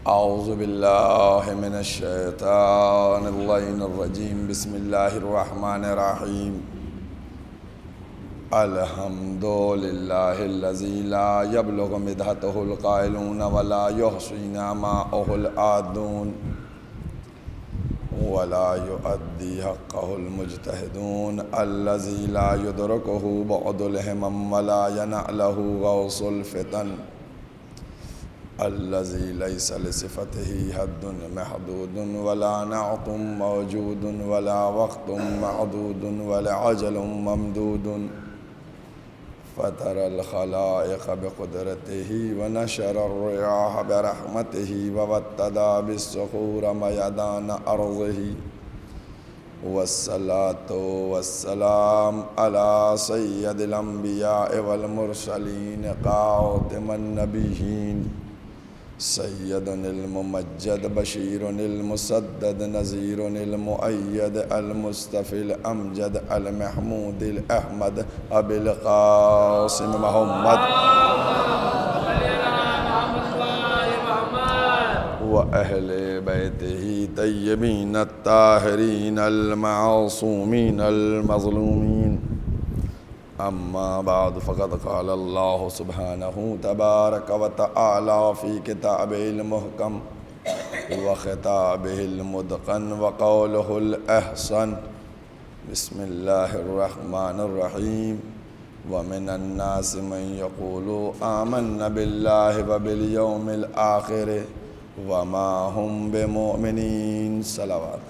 اعوذ باللہ من الشیطان اللعین الرجیم بسم اللہ الرحمن الرحیم الحمد للہ الذی لا یبلغ مدحتہ القائلون ولا یحصی نعماءہ العادون ولا یؤدی حقہ المجتہدون الذی لا یدرکہ بعد الہمم ولا ینعلہ غوث الفتن الذي ليس لصفته حد محدود ولا نعت موجود ولا وقت معدود ولا عجل ممدود فطر الخلائق بقدرته ونشر الرياح برحمته وابتدى بالصخور ميدان أرضه والصلاة والسلام على سيد الأنبياء والمرسلين خاتم النبيين سید الممجد بشیر المسدد نذیر المؤید المصطفی الامجد المحمود الاحمد ابی القاسم محمد واہل بیتہ طیبین الطاہرین المعصومین المظلومین اما بعد فقد قال اللہ سبحانہ تبارک و تعالی فی کتابہ المحکم وخطابہ المتقن وقولہ الاحسن بسم اللہ الرحمن الرحیم ومن الناس من یقول آمنا باللہ وبالیوم الآخر وما هم بمؤمنین صلوات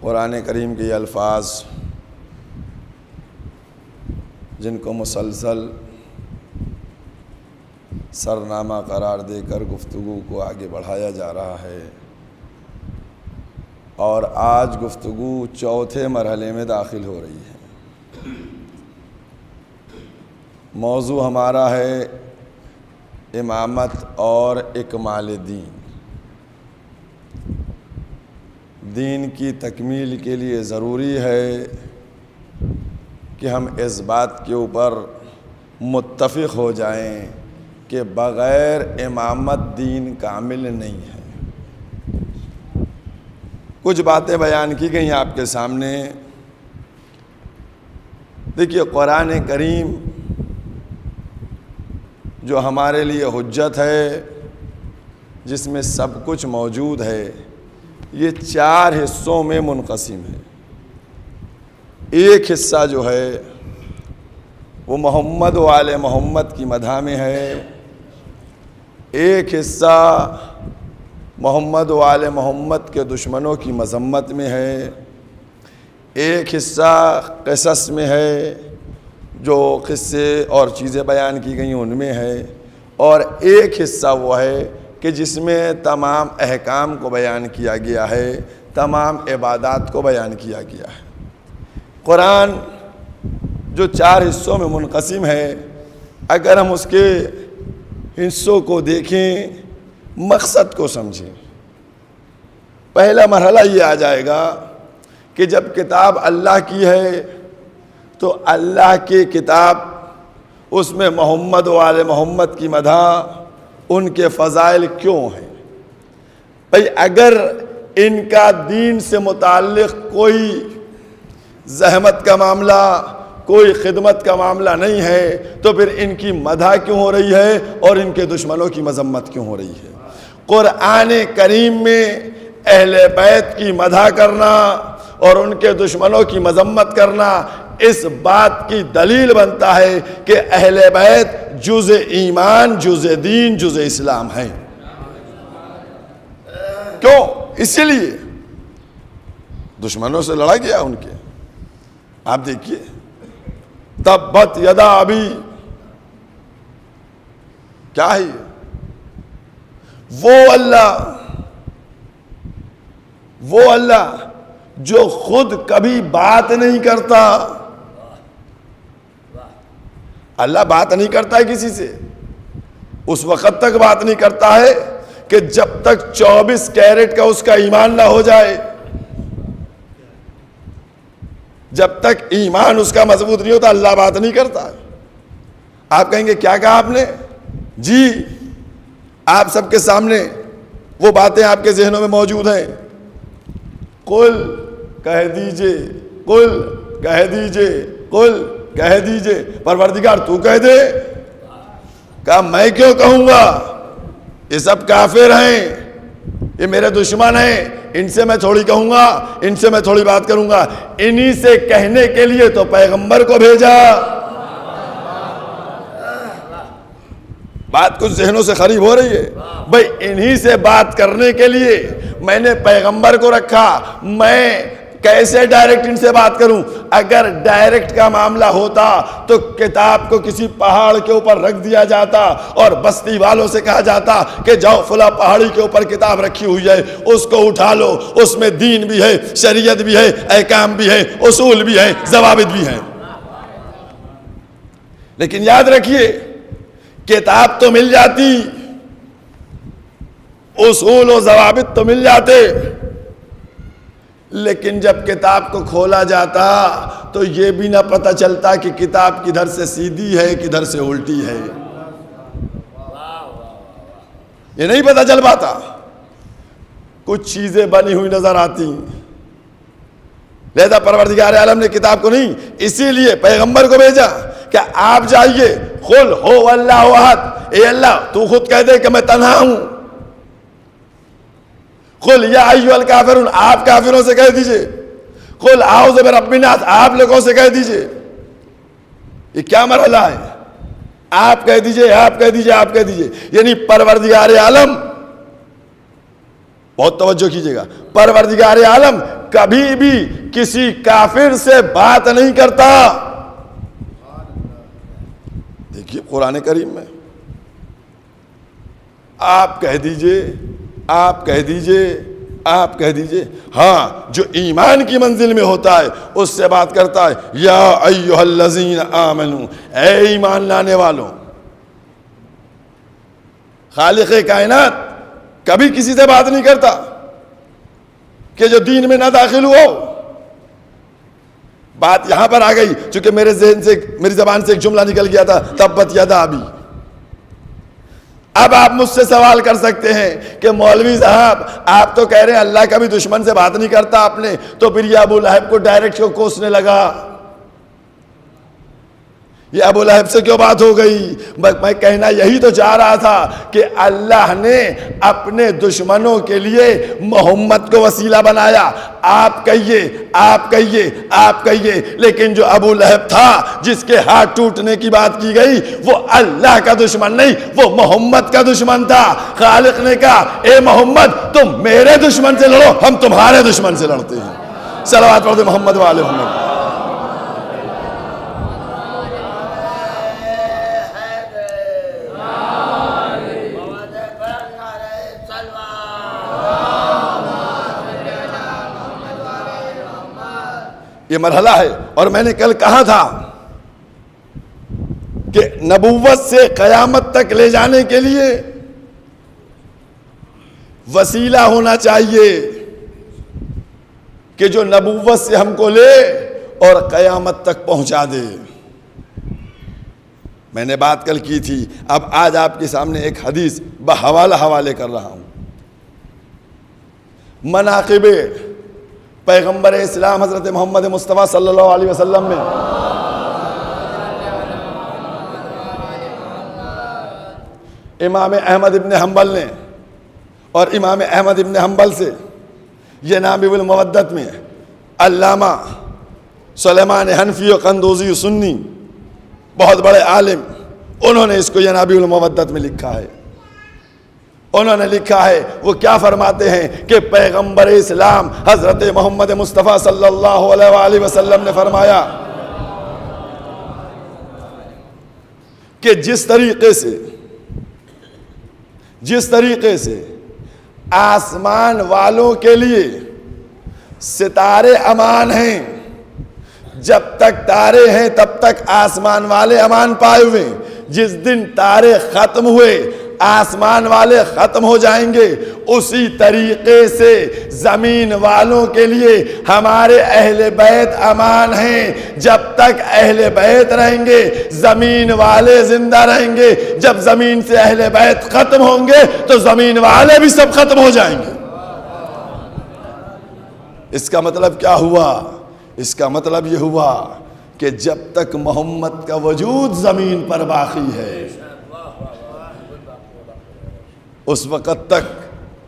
قرآن کریم کے یہ الفاظ جن کو مسلسل سرنامہ قرار دے کر گفتگو کو آگے بڑھایا جا رہا ہے اور آج گفتگو چوتھے مرحلے میں داخل ہو رہی ہے۔ موضوع ہمارا ہے امامت اور اکمال دین۔ دین کی تکمیل کے لیے ضروری ہے کہ ہم اس بات کے اوپر متفق ہو جائیں کہ بغیر امامت دین کامل نہیں ہے۔ کچھ باتیں بیان کی گئی ہیں آپ کے سامنے۔ دیکھیے، قرآن کریم جو ہمارے لیے حجت ہے، جس میں سب کچھ موجود ہے، یہ 4 حصوں میں منقسم ہے۔ ایک حصہ جو ہے وہ محمد و آل محمد کی مدح میں ہے، ایک حصہ محمد و آل محمد کے دشمنوں کی مذمت میں ہے، ایک حصہ قصص میں ہے، جو قصے اور چیزیں بیان کی گئی ان میں ہے، اور ایک حصہ وہ ہے کہ جس میں تمام احکام کو بیان کیا گیا ہے، تمام عبادات کو بیان کیا گیا ہے۔ قرآن جو 4 حصوں میں منقسم ہے، اگر ہم اس کے حصوں کو دیکھیں، مقصد کو سمجھیں، پہلا مرحلہ یہ آ جائے گا کہ جب کتاب اللہ کی ہے تو اللہ کی کتاب، اس میں محمد و آل محمد کی مدح، ان کے فضائل کیوں ہیں؟ بھئی اگر ان کا دین سے متعلق کوئی زحمت کا معاملہ، کوئی خدمت کا معاملہ نہیں ہے تو پھر ان کی مدح کیوں ہو رہی ہے اور ان کے دشمنوں کی مذمت کیوں ہو رہی ہے؟ قرآن کریم میں اہل بیت کی مدح کرنا اور ان کے دشمنوں کی مذمت کرنا اس بات کی دلیل بنتا ہے کہ اہل بیت جز ایمان، جز دین، جز اسلام ہیں۔ کیوں؟ اسی لیے دشمنوں سے لڑا گیا ان کے۔ آپ دیکھیے، تبت یدا ابی، کیا ہے یہ؟ وہ اللہ جو خود کبھی بات نہیں کرتا۔ اللہ بات نہیں کرتا ہے کسی سے، اس وقت تک بات نہیں کرتا ہے کہ جب تک 24 کیرٹ کا اس کا ایمان نہ ہو جائے، جب تک ایمان اس کا مضبوط نہیں ہوتا اللہ بات نہیں کرتا ہے۔ آپ کہیں گے کیا کہا آپ نے؟ جی آپ سب کے سامنے وہ باتیں آپ کے ذہنوں میں موجود ہیں. قل کہہ دیجئے، قل کہہ دیجئے، قل کہہ دیجئے. پروردگار تو کہہ دے. کہا میں کیوں کہوں گا، یہ سب کافر ہیں، یہ میرے دشمن ہیں، ان سے میں تھوڑی کہوں گا، ان سے میں تھوڑی بات کروں گا. انہی سے کہنے کے لیے تو پیغمبر کو بھیجا. بات کچھ ذہنوں سے قریب ہو رہی ہے بھائی. انہی سے بات کرنے کے لیے میں نے پیغمبر کو رکھا. میں کیسے ڈائریکٹ ان سے بات کروں؟ اگر ڈائریکٹ کا معاملہ ہوتا تو کتاب کو کسی پہاڑ کے اوپر رکھ دیا جاتا اور بستی والوں سے کہا جاتا کہ جاؤ فلاں پہاڑی کے اوپر کتاب رکھی ہوئی ہے، اس کو اٹھا لو، اس میں دین بھی ہے، شریعت بھی ہے، احکام بھی ہے، اصول بھی ہے، ضوابط بھی ہیں. لیکن یاد رکھیے کتاب تو مل جاتی، اصول و ضوابط تو مل جاتے، لیکن جب کتاب کو کھولا جاتا تو یہ بھی نہ پتہ چلتا کہ کتاب کدھر سے سیدھی ہے کدھر سے الٹی ہے. یہ نہیں پتہ چل پاتا. کچھ چیزیں بنی ہوئی نظر آتی. لہذا پروردگار عالم نے کتاب کو نہیں، اسی لیے پیغمبر کو بھیجا کہ آپ جائیے، قل هو اللہ احد، اے اللہ تو خود کہہ دے کہ میں تنہا ہوں. قل یا ایھا الکافرون، آپ کافروں سے کہہ دیجئے. قل اعوذ برب الناس، آپ لوگوں سے کہہ دیجئے. یہ کیا مرحلہ ہے؟ آپ کہہ دیجئے، آپ کہہ دیجئے، آپ کہہ دیجئے. یعنی پروردگار عالم، بہت توجہ کیجئے گا، پروردگار عالم کبھی بھی کسی کافر سے بات نہیں کرتا. دیکھیے قرآن کریم میں آپ کہہ دیجئے، آپ کہہ دیجئے، آپ کہہ دیجئے. ہاں جو ایمان کی منزل میں ہوتا ہے اس سے بات کرتا ہے، یا ایھا الذین آمنو، اے ایمان لانے والوں. خالق کائنات کبھی کسی سے بات نہیں کرتا کہ جو دین میں نہ داخل ہو. بات یہاں پر آ گئی چونکہ میرے ذہن سے، میری زبان سے ایک جملہ نکل گیا تھا، تبت یدا ابی. اب آپ مجھ سے سوال کر سکتے ہیں کہ مولوی صاحب آپ تو کہہ رہے ہیں اللہ کا بھی دشمن سے بات نہیں کرتا آپ نے، تو پھر یہ ابو لہب کو ڈائریکٹ کیوں کوسنے لگا؟ یہ ابو لہب سے کیوں بات ہو گئی؟ میں کہنا یہی تو چاہ رہا تھا کہ اللہ نے اپنے دشمنوں کے لیے محمد کو وسیلہ بنایا. آپ کہیے، آپ کہیے، آپ کہیے. لیکن جو ابو لہب تھا جس کے ہاتھ ٹوٹنے کی بات کی گئی وہ اللہ کا دشمن نہیں، وہ محمد کا دشمن تھا. خالق نے کہا اے محمد تم میرے دشمن سے لڑو، ہم تمہارے دشمن سے لڑتے ہیں. صلوات پڑھتے محمد وآل محمد. یہ مرحلہ ہے. اور میں نے کل کہا تھا کہ نبوت سے قیامت تک لے جانے کے لیے وسیلہ ہونا چاہیے کہ جو نبوت سے ہم کو لے اور قیامت تک پہنچا دے. میں نے بات کل کی تھی، اب آج آپ کے سامنے ایک حدیث حوالے کر رہا ہوں. مناقب پیغمبر اسلام حضرت محمد مصطفیٰ صلی اللہ علیہ وسلم میں امام احمد ابن حنبل نے، اور امام احمد ابن حنبل سے ینابیع المودت میں علامہ سلیمان حنفی و قندوزی سنی بہت بڑے عالم، انہوں نے اس کو ینابیع المودت میں لکھا ہے. انہوں نے لکھا ہے، وہ کیا فرماتے ہیں کہ پیغمبر اسلام حضرت محمد مصطفیٰ صلی اللہ علیہ وآلہ وسلم نے فرمایا کہ جس طریقے سے آسمان والوں کے لیے ستارے امان ہیں، جب تک تارے ہیں تب تک آسمان والے امان پائے ہوئے، جس دن تارے ختم ہوئے آسمان والے ختم ہو جائیں گے، اسی طریقے سے زمین والوں کے لیے ہمارے اہل بیت امان ہیں۔ جب تک اہل بیت رہیں گے زمین والے زندہ رہیں گے، جب زمین سے اہل بیت ختم ہوں گے تو زمین والے بھی سب ختم ہو جائیں گے۔ اس کا مطلب کیا ہوا؟ اس کا مطلب یہ ہوا کہ جب تک محمد کا وجود زمین پر باقی ہے اس وقت تک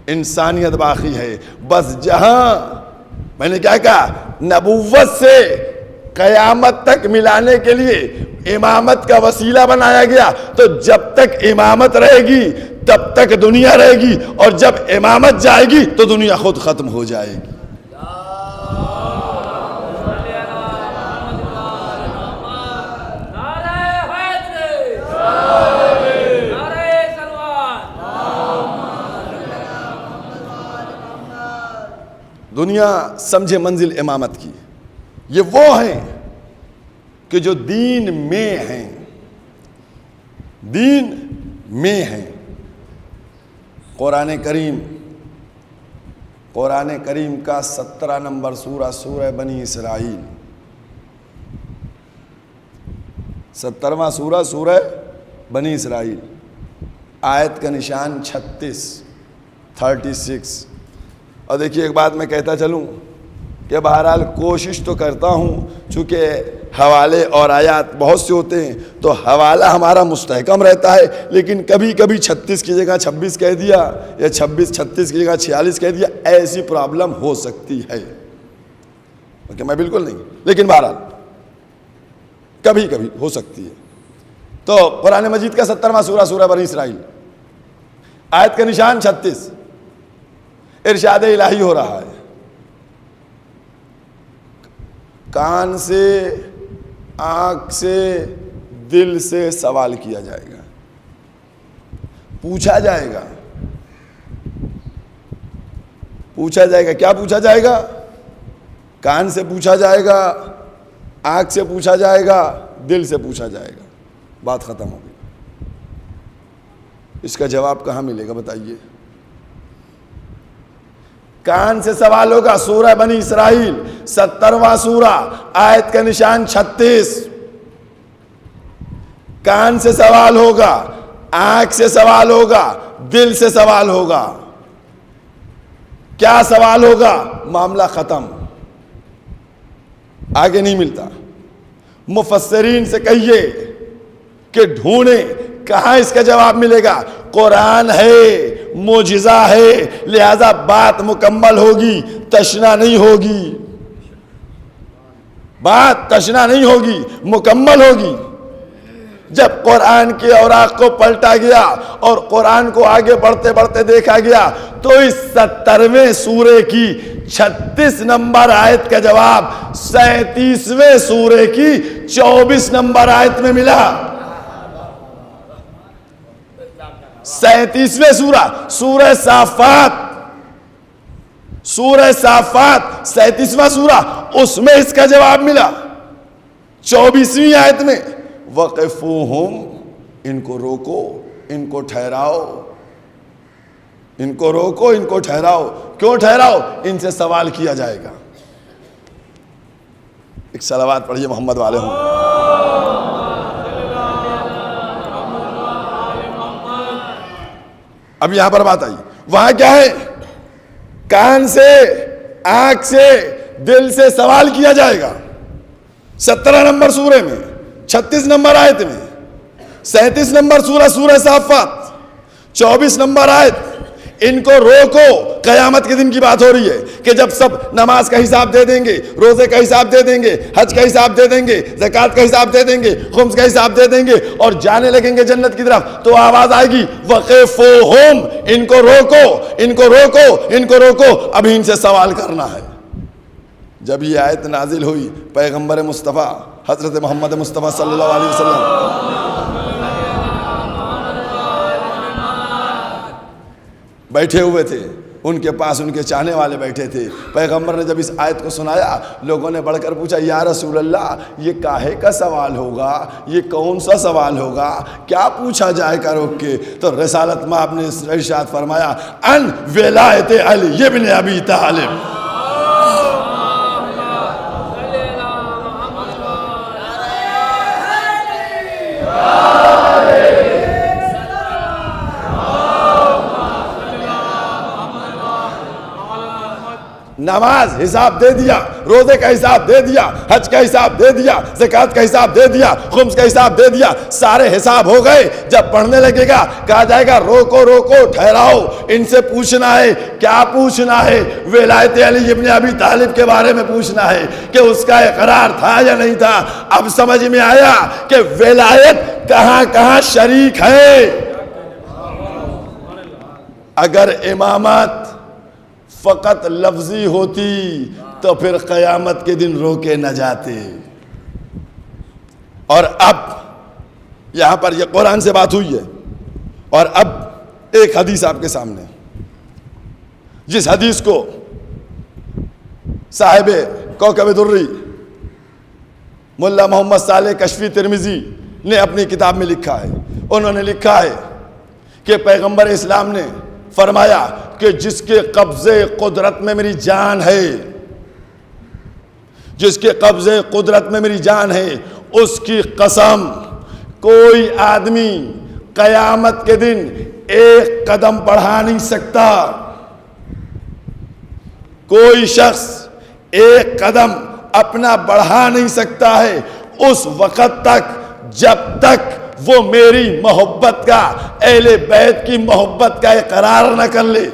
انسانیت باقی ہے۔ بس جہاں میں نے کیا کہا، نبوت سے قیامت تک ملانے کے لیے امامت کا وسیلہ بنایا گیا، تو جب تک امامت رہے گی تب تک دنیا رہے گی، اور جب امامت جائے گی تو دنیا خود ختم ہو جائے گی۔ دنیا سمجھے منزل امامت کی، یہ وہ ہیں کہ جو دین میں ہیں، دین میں ہیں۔ قرآن کریم کا 17 نمبر سورہ، سورہ بنی اسرائیل، 17واں سورہ، سورہ بنی اسرائیل، آیت کا نشان 36۔ اور دیکھیے ایک بات میں کہتا چلوں کہ بہرحال کوشش تو کرتا ہوں، چونکہ حوالے اور آیات بہت سے ہوتے ہیں تو حوالہ ہمارا مستحکم رہتا ہے، لیکن کبھی کبھی 36 کی جگہ 26 کہہ دیا، یا 36 کی جگہ 46 کہہ دیا، ایسی پرابلم ہو سکتی ہے۔ کہ میں بالکل نہیں، لیکن بہرحال کبھی کبھی ہو سکتی ہے۔ تو قرآن مجید کا 17واں سورہ، سورہ بنی اسرائیل، آیت کا نشان 36، ارشاد الہی ہو رہا ہے، کان سے، آنکھ سے، دل سے سوال کیا جائے گا، پوچھا جائے گا۔ پوچھا جائے گا، کیا پوچھا جائے گا؟ کان سے پوچھا جائے گا، آنکھ سے پوچھا جائے گا، دل سے پوچھا جائے گا۔ بات ختم ہو گئی۔ اس کا جواب کہاں ملے گا بتائیے؟ کان سے سوال ہوگا، سورہ بنی اسرائیل 17واں سورہ، آیت کا نشان 36۔ کان سے سوال ہوگا، آنکھ سے سوال ہوگا، دل سے سوال ہوگا۔ کیا سوال ہوگا؟ معاملہ ختم، آگے نہیں ملتا۔ مفسرین سے کہیے کہ ڈھونڈیں کہاں اس کا جواب ملے گا۔ قرآن ہے، معجزہ ہے، لہذا بات مکمل ہوگی، تشنا نہیں ہوگی، بات تشنا نہیں ہوگی، مکمل ہوگی۔ جب قرآن کے اوراق کو پلٹا گیا اور قرآن کو آگے بڑھتے بڑھتے دیکھا گیا تو اس 17ویں سورے کی 36 نمبر آیت کا جواب 37ویں سورے کی 24 نمبر آیت میں ملا۔ 37ویں سورہ، سورہ صافات، سورہ صافات 37واں سورہ، اس میں اس کا جواب ملا 24ویں آیت میں۔ وقفوہم، ان کو روکو، ان کو ٹھہراؤ، ان کو روکو، ان کو ٹھہراؤ۔ کیوں ٹھہراؤ؟ ان سے سوال کیا جائے گا۔ ایک صلوات پڑھیے محمد والے ہوں۔ اب یہاں پر بات آئی، وہاں کیا ہے؟ کان سے، آنکھ سے، دل سے سوال کیا جائے گا 17 نمبر سورے میں، 36 نمبر آیت میں، 37 نمبر سورہ، سورہ صافات، 24 نمبر آیت۔ ان کو روکو، قیامت کے دن کی بات ہو رہی ہے کہ جب سب نماز کا حساب دے دیں گے، روزے کا حساب دے دیں گے، حج کا حساب دے دیں گے، زکوٰۃ کا حساب دے دیں گے، خمس کا حساب دے دیں گے اور جانے لگیں گے جنت کی طرف، تو آواز آئے گی وقفوہم، ان کو روکو، ان کو روکو، ان کو روکو، ابھی ان سے سوال کرنا ہے۔ جب یہ آیت نازل ہوئی، پیغمبر مصطفیٰ حضرت محمد مصطفیٰ صلی اللہ علیہ وسلم بیٹھے ہوئے تھے، ان کے پاس ان کے چاہنے والے بیٹھے تھے. پیغمبر نے جب اس آیت کو سنایا, لوگوں نے بڑھ کر پوچھا, یا رسول اللہ یہ کاہے کا سوال ہوگا, یہ کون سا سوال ہوگا, کیا پوچھا جائے گا روک کے؟ تو رسالت مآب نے ارشاد فرمایا, ان ولایت علی ابن ابی طالب. نماز حساب دے دیا, روزے کا حساب دے دیا, حج کا حساب دے دیا, زکوٰۃ کا حساب دے دیا, خمس کا حساب دے دیا, سارے حساب ہو گئے. جب پڑھنے لگے گا کہا جائے گا روکو روکو ٹھہراؤ, ان سے پوچھنا ہے. کیا پوچھنا ہے؟ ولایت علی ابن ابی طالب کے بارے میں پوچھنا ہے کہ اس کا اقرار تھا یا نہیں تھا. اب سمجھ میں آیا کہ ولایت کہاں کہاں شریک ہے. اگر امامت فقط لفظی ہوتی تو پھر قیامت کے دن روکے نہ جاتے. اور اب یہاں پر یہ قرآن سے بات ہوئی ہے, اور اب ایک حدیث آپ کے سامنے, جس حدیث کو صاحب کوکب دری ملا محمد صالح کشفی ترمذی نے اپنی کتاب میں لکھا ہے. انہوں نے لکھا ہے کہ پیغمبر اسلام نے فرمایا کہ جس کے قبضے قدرت میں میری جان ہے, جس کے قبضے قدرت میں میری جان ہے, اس کی قسم کوئی آدمی قیامت کے دن ایک قدم بڑھا نہیں سکتا. کوئی شخص ایک قدم اپنا بڑھا نہیں سکتا ہے اس وقت تک جب تک وہ میری محبت کا, اہل بیت کی محبت کا اقرار نہ کر لے.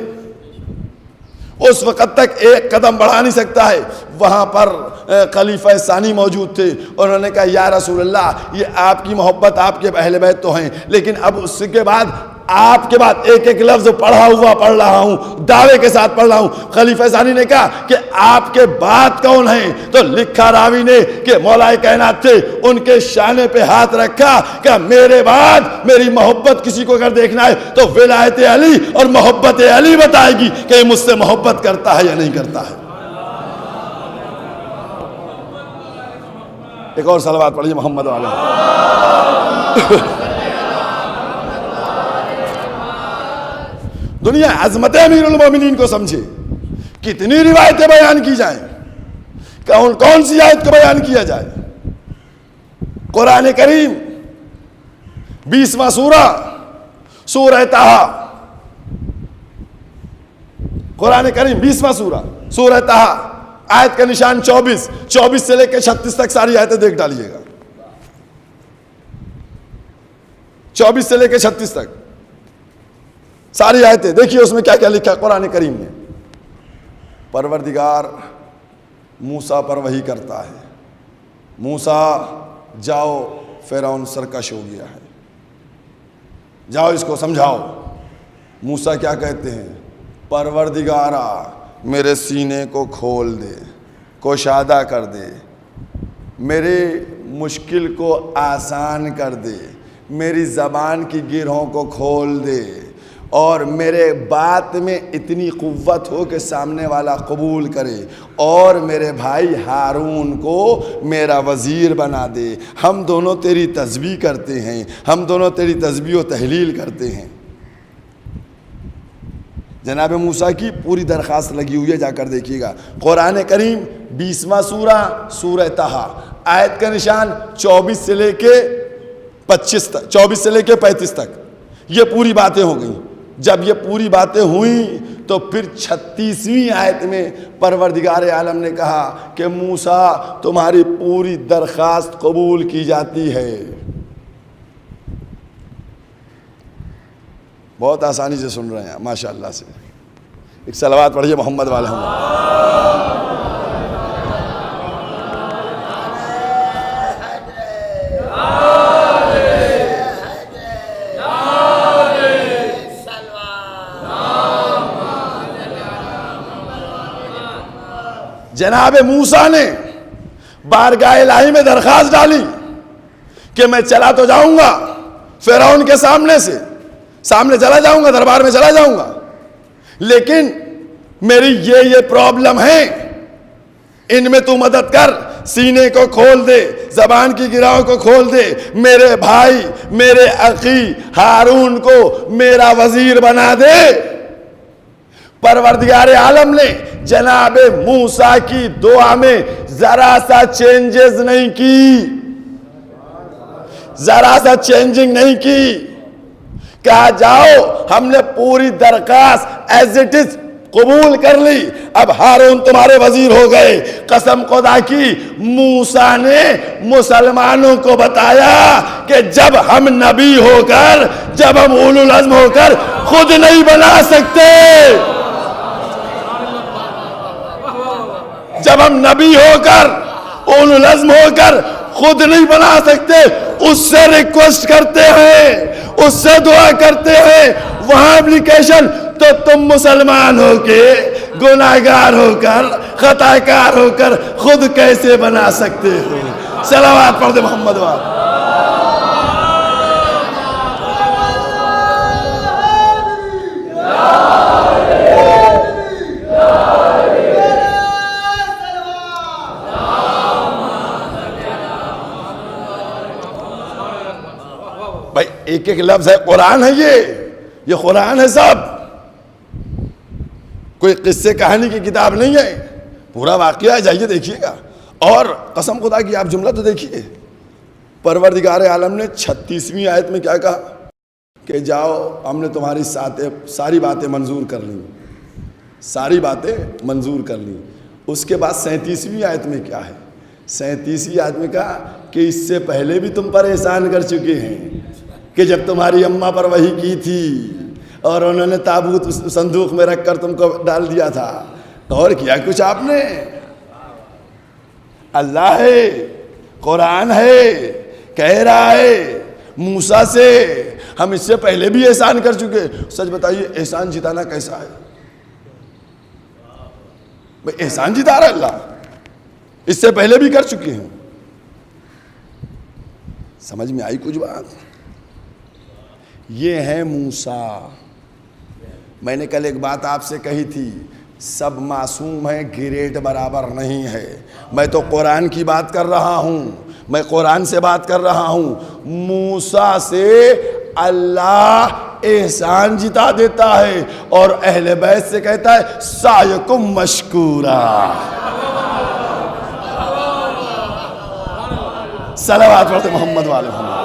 اس وقت تک ایک قدم بڑھا نہیں سکتا ہے. وہاں پر خلیفہ ثانی موجود تھے. انہوں نے کہا یا رسول اللہ, یہ آپ کی محبت, آپ کے اہل بیت تو ہیں, لیکن اب اس کے بعد آپ کے بعد ایک ایک لفظ پڑھ رہا ہوں, دعوے کے ساتھ پڑھ رہا ہوں. خلیفہ ثانی نے کہا کہ آپ کے بعد کون ہیں؟ تو لکھا راوی نے کہ مولا کائنات تھے, ان کے شانے پہ ہاتھ رکھا کہ میرے بعد میری محبت کسی کو اگر دیکھنا ہے تو ولایت علی اور محبت علی بتائے گی کہ یہ مجھ سے محبت کرتا ہے یا نہیں کرتا ہے. ایک اور صلوات پڑھیے محمد علیہ. دنیا عظمت امیر المومنین کو سمجھے. کتنی روایتیں بیان کی جائیں, کون سی آیت کو بیان کیا جائے. قرآن کریم 20واں سورہ, سورہ طٰہٰ. قرآن کریم 20واں سورہ, سورہ طٰہٰ, آیت کا نشان 24 سے لے کے 36 تک ساری آیتیں دیکھ ڈالیے گا. 24 سے لے کے 36 تک ساری آیتیں دیکھیے, اس میں کیا کیا لکھا ہے قرآن کریم نے. پروردگار موسیٰ پر وحی کرتا ہے, موسیٰ جاؤ فرعون سرکش ہو گیا ہے, جاؤ اس کو سمجھاؤ. موسیٰ کیا کہتے ہیں؟ پروردگارا میرے سینے کو کھول دے, کشادہ کر دے, میرے مشکل کو آسان کر دے, میری زبان کی گرہوں کو کھول دے, اور میرے بات میں اتنی قوت ہو کہ سامنے والا قبول کرے, اور میرے بھائی ہارون کو میرا وزیر بنا دے. ہم دونوں تیری تسبیح کرتے ہیں, ہم دونوں تیری تسبیح و تحلیل کرتے ہیں. جناب موسیٰ کی پوری درخواست لگی ہوئی ہے, جا کر دیکھیے گا. قرآن کریم 20واں سورہ, سورہ طٰہٰ, آیت کا نشان 24 سے لے کے 25 تک, 24 سے لے کے 35 تک. یہ پوری باتیں ہو گئیں. جب یہ پوری باتیں ہوئیں تو پھر 36ویں آیت میں پروردگار عالم نے کہا کہ موسیٰ تمہاری پوری درخواست قبول کی جاتی ہے. بہت آسانی سے سن رہے ہیں ماشاء اللہ سے. ایک صلوات پڑھیے محمد والے ہم. جناب موسیٰ نے بارگاہ الہی میں درخواست ڈالی کہ میں چلا تو جاؤں گا فرعون کے سامنے چلا جاؤں گا, دربار میں چلا جاؤں گا, لیکن میری یہ پرابلم ہے، ان میں تو مدد کر، سینے کو کھول دے، زبان کی گراؤں کو کھول دے، میرے بھائی میرے اخی ہارون کو میرا وزیر بنا دے۔ پروردگار عالم نے جناب موسیٰ کی دعا میں ذرا سا چینجز نہیں کی، ذرا سا چینجنگ نہیں کی، کہا جاؤ ہم نے پوری درخواست ایز اٹ از قبول کر لی، اب ہارون تمہارے وزیر ہو گئے۔ قسم خدا کی موسیٰ نے مسلمانوں کو بتایا کہ جب ہم نبی ہو کر، جب ہم اولو العزم ہو کر خود نہیں بنا سکتے، جب ہم نبی ہو کر اولو العزم ہو کر خود نہیں بنا سکتے، اس سے ریکویسٹ کرتے ہیں، اس سے دعا کرتے ہیں، وہاں اپلیکیشن، تو تم مسلمان ہو کے گناہگار ہو کر خطا کار ہو کر خود کیسے بنا سکتے ہو؟ صلوات پڑھ دے محمد وال۔ بھائی ایک ایک لفظ ہے، قرآن ہے، یہ قرآن ہے صاحب، کوئی قصے کہانی کی کتاب نہیں ہے، پورا واقعہ ہے، جائیے دیکھیے گا۔ اور قسم خدا کی آپ جملہ تو دیکھیے، پروردگار عالم نے 36ویں آیت میں کیا کہا کہ جاؤ ہم نے تمہاری ساری باتیں منظور کر لی، ساری باتیں منظور کر لی۔ اس کے بعد 37ویں آیت میں کیا ہے؟ 37ویں آیت میں کہا کہ اس سے پہلے بھی تم پر احسان کر چکے ہیں، کہ جب تمہاری اماں پر وحی کی تھی اور انہوں نے تابوت صندوق میں رکھ کر تم کو ڈال دیا تھا، غور کیا کچھ آپ نے؟ اللہ ہے، قرآن ہے، کہہ رہا ہے موسیٰ سے ہم اس سے پہلے بھی احسان کر چکے۔ سچ بتائیے احسان جتانا کیسا ہے؟ بھئی احسان جتا رہا اللہ، اس سے پہلے بھی کر چکے ہیں۔ سمجھ میں آئی کچھ بات؟ یہ ہے موسیٰ۔ میں نے کل ایک بات آپ سے کہی تھی، سب معصوم ہیں، گریڈ برابر نہیں ہے۔ میں تو قرآن کی بات کر رہا ہوں، میں قرآن سے بات کر رہا ہوں۔ موسیٰ سے اللہ احسان جتا دیتا ہے اور اہل بیت سے کہتا ہے سعیکم مشکورا۔ صلوات پڑھتے محمد والے محمد۔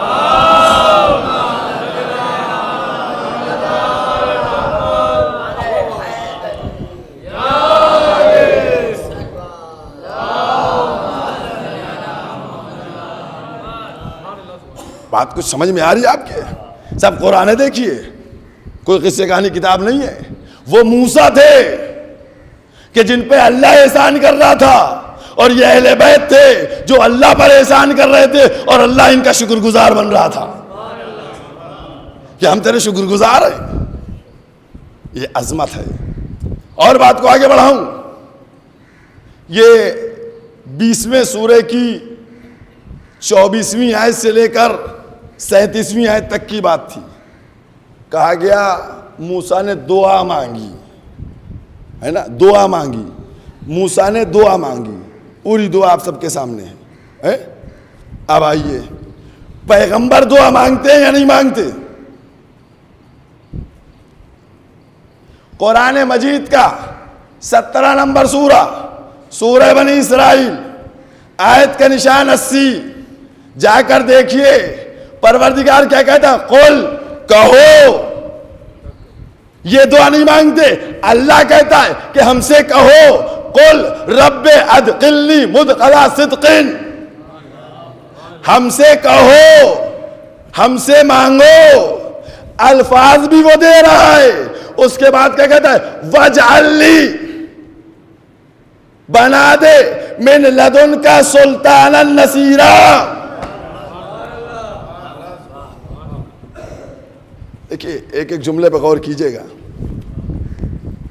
بات کچھ سمجھ میں آ رہی ہے آپ کے؟ سب قرآن دیکھیے، کوئی قصے کہانی کتاب نہیں ہے۔ وہ موسیٰ تھے کہ جن پہ اللہ احسان کر رہا تھا، اور یہ اہل بیت تھے جو اللہ پر احسان کر رہے تھے اور اللہ ان کا شکر گزار بن رہا تھا کہ ہم تیرے شکر گزار ہیں۔ یہ عظمت ہے۔ اور بات کو آگے بڑھاؤں، یہ 20ویں سورہ کی 24ویں آیت سے لے کر 37ویں آیت تک کی بات تھی۔ کہا گیا موسیٰ نے دعا مانگی، ہے نا، دعا مانگی، موسیٰ نے دعا مانگی، پوری دعا آپ سب کے سامنے ہے۔ اب آئیے، پیغمبر دعا مانگتے ہیں یا نہیں مانگتے؟ قرآن مجید کا 17 نمبر سورہ بنی اسرائیل، آیت کا نشان 80، جا کر دیکھیے پروردگار کیا کہتا ہے، قل، کہو۔ یہ دعا نہیں مانگتے، اللہ کہتا ہے کہ ہم سے کہو، قل رب ادخلنی مدخل صدق، ہم سے کہو، ہم سے مانگو۔ الفاظ بھی وہ دے رہا ہے، اس کے بعد کیا کہتا ہے، وجعل لی، بنا دے من لدن کا سلطانا نصیرا۔ دیکھیے ایک ایک جملے پہ غور کیجئے گا۔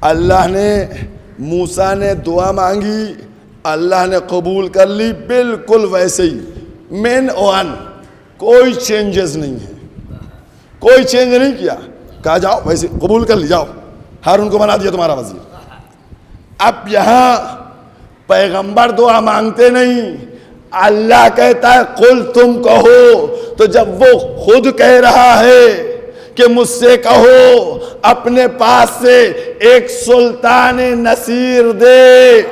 اللہ نے، موسیٰ نے دعا مانگی، اللہ نے قبول کر لی، بالکل ویسے ہی، من ون، کوئی چینجز نہیں ہے، کوئی چینج نہیں کیا، کہا جاؤ ویسے قبول کر لی، جاؤ ہارون کو بنا دیا تمہارا وزیر۔ اب یہاں پیغمبر دعا مانگتے نہیں، اللہ کہتا ہے قل تم کہو. تو جب وہ خود کہہ رہا ہے کہ مجھ سے کہو اپنے پاس سے ایک سلطان نصیر دے،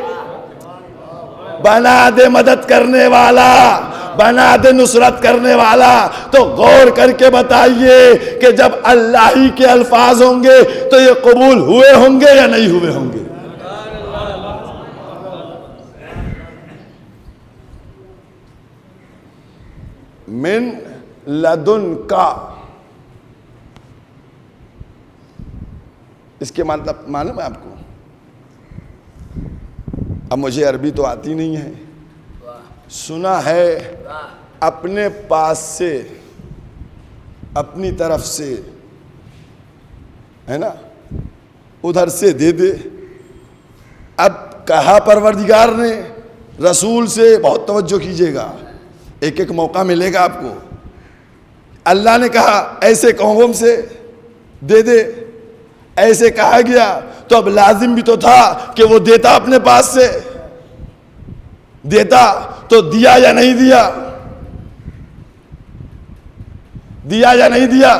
بنا دے مدد کرنے والا، بنا دے نصرت کرنے والا، تو غور کر کے بتائیے کہ جب اللہ ہی کے الفاظ ہوں گے تو یہ قبول ہوئے ہوں گے یا نہیں ہوئے ہوں گے؟ من لدن کا، اس کے مطلب معلوم ہے آپ کو؟ اب مجھے عربی تو آتی نہیں ہے، سنا ہے اپنے پاس سے، اپنی طرف سے، ہے نا، ادھر سے دے دے. اب کہا پروردگار نے رسول سے، بہت توجہ کیجئے گا، ایک ایک موقع ملے گا آپ کو. اللہ نے کہا ایسے قوم سے دے دے، ایسے کہا گیا تو اب لازم بھی تو تھا کہ وہ دیتا اپنے پاس سے. دیتا تو دیا یا نہیں دیا؟ دیا یا نہیں دیا؟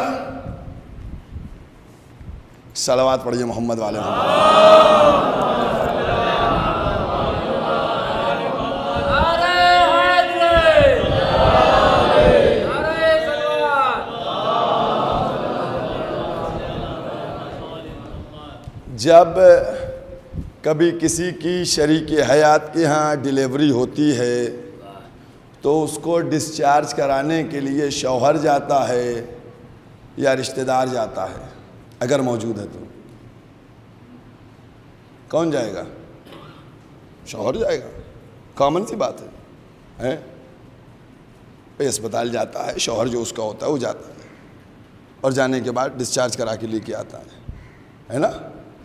صلوات پڑھیے محمد والے محمد. جب کبھی کسی کی شریک حیات کے ہاں ڈیلیوری ہوتی ہے تو اس کو ڈسچارج کرانے کے لیے شوہر جاتا ہے یا رشتہ دار جاتا ہے؟ اگر موجود ہے تو کون جائے گا؟ شوہر جائے گا، کامن سی بات ہے. اسپتال جاتا ہے، شوہر جو اس کا ہوتا ہے وہ جاتا ہے، اور جانے کے بعد ڈسچارج کرا کے لے کے آتا ہے نا؟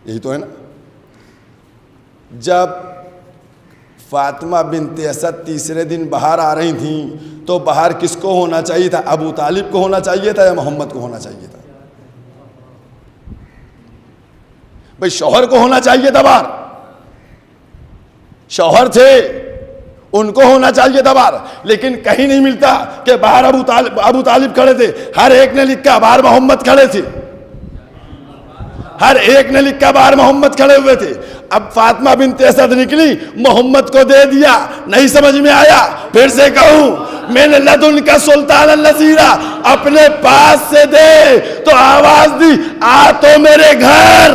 یہی تو ہے نا. جب فاطمہ بنت اسد تیسرے دن باہر آ رہی تھیں تو باہر کس کو ہونا چاہیے تھا؟ ابو طالب کو ہونا چاہیے تھا یا محمد کو ہونا چاہیے تھا؟ بھئی شوہر کو ہونا چاہیے تھا باہر، شوہر تھے ان کو ہونا چاہیے تھا باہر. لیکن کہیں نہیں ملتا کہ باہر ابو طالب کھڑے تھے. ہر ایک نے لکھا باہر محمد کھڑے تھے، ہر ایک نے لکھا باہر محمد کھڑے ہوئے تھے. اب فاطمہ بنت اسد نکلی، محمد کو دے دیا. نہیں سمجھ میں آیا؟ پھر سے کہوں، میں نے لدن کا سلطان النصیرہ، اپنے پاس سے دے. تو آواز دی، آ تو میرے گھر،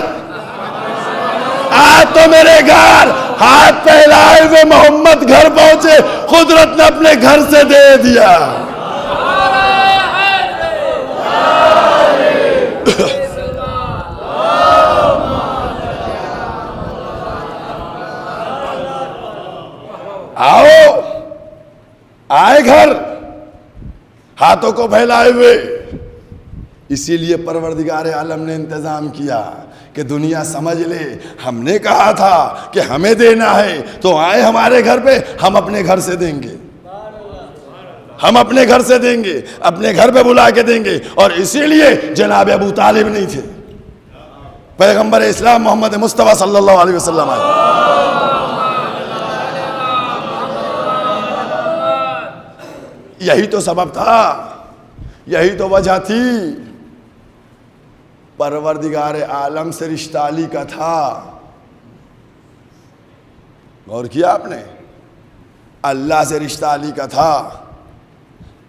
آ تو میرے گھر. ہاتھ پھیلائے ہوئے محمد گھر پہنچے، قدرت نے اپنے گھر سے دے دیا. آؤ، آئے گھر ہاتھوں کو پھیلائے ہوئے. اسی لیے پروردگار عالم نے انتظام کیا کہ دنیا سمجھ لے ہم نے کہا تھا کہ ہمیں دینا ہے تو آئے ہمارے گھر پہ، ہم اپنے گھر سے دیں گے، ہم اپنے گھر سے دیں گے، اپنے گھر پہ بلا کے دیں گے. اور اسی لیے جناب ابو طالب نہیں تھے، پیغمبر اسلام محمد مصطفیٰ صلی اللہ علیہ وسلم آئے. یہی تو سبب تھا، یہی تو وجہ تھی. پروردگار عالم سے رشتہ علی کا تھا. غور کیا آپ نے؟ اللہ سے رشتہ علی کا تھا.